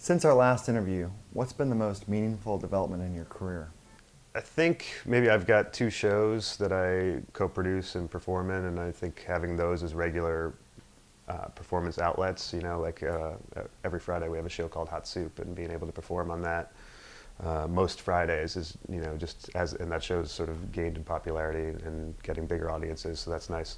Since our last interview, what's been the most meaningful development in your career? I think maybe I've got two shows that I co-produce and perform in, and I think having those as regular performance outlets, every Friday we have a show called Hot Soup, and being able to perform on that most Fridays is, and that show's sort of gained in popularity and getting bigger audiences, so that's nice.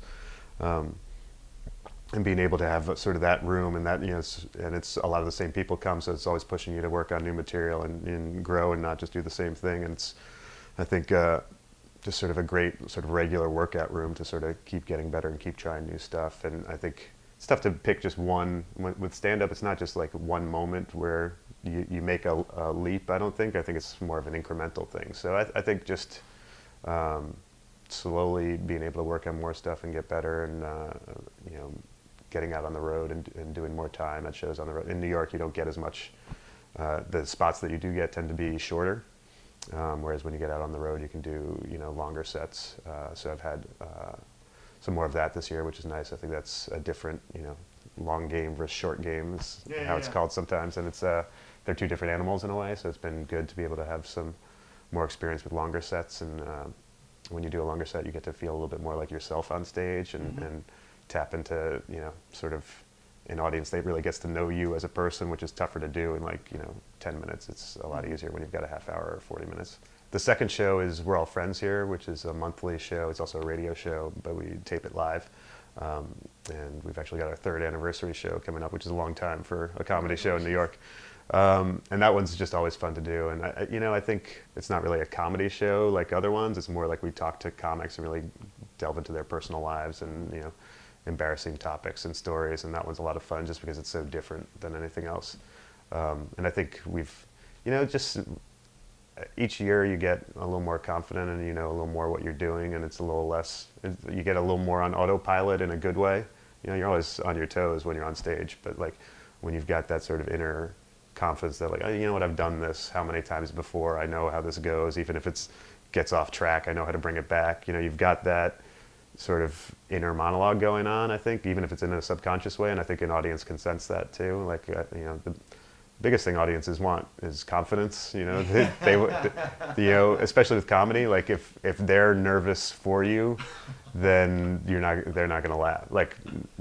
And being able to have sort of that room and that, and it's a lot of the same people come, so it's always pushing you to work on new material and grow and not just do the same thing. And it's, I think, just sort of a great sort of regular workout room to sort of keep getting better and keep trying new stuff. And I think it's tough to pick just one. With stand-up, it's not just like one moment where you make a leap, I don't think. I think it's more of an incremental thing. So I think just slowly being able to work on more stuff and get better and, getting out on the road and doing more time at shows on the road. In New York, you don't get as much. The spots that you do get tend to be shorter, whereas when you get out on the road, you can do longer sets. So I've had some more of that this year, which is nice. I think that's a different long game versus short game is how it's called sometimes, and it's they're two different animals in a way. So it's been good to be able to have some more experience with longer sets, and when you do a longer set, you get to feel a little bit more like yourself on stage and tap into sort of an audience that really gets to know you as a person, which is tougher to do in 10 minutes. It's a lot easier when you've got a half hour or 40 minutes. The second show is We're All Friends Here, which is a monthly show. It's also a radio show, but we tape it live. And we've actually got our third anniversary show coming up, which is a long time for a comedy show in New York. And that one's just always fun to do. And I think it's not really a comedy show like other ones. It's more like we talk to comics and really delve into their personal lives and embarrassing topics and stories. And that one's a lot of fun just because it's so different than anything else. And I think we've, just each year you get a little more confident and a little more what you're doing, and it's a little less. You get a little more on autopilot in a good way. You're always on your toes when you're on stage, but when you've got that sort of inner confidence that oh, you know what, I've done this how many times before, I know how this goes, even if it gets off track, I know how to bring it back. You've got that sort of inner monologue going on, I think, even if it's in a subconscious way, and I think an audience can sense that too. The biggest thing audiences want is confidence. Especially with comedy, if they're nervous for you, then they're not going to laugh.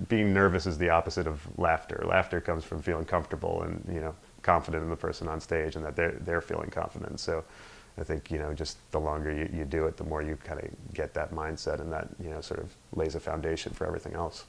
Being nervous is the opposite of laughter. Laughter comes from feeling comfortable and confident in the person on stage, and that they're feeling confident. So I think just the longer you do it, the more you kind of get that mindset, and that sort of lays a foundation for everything else.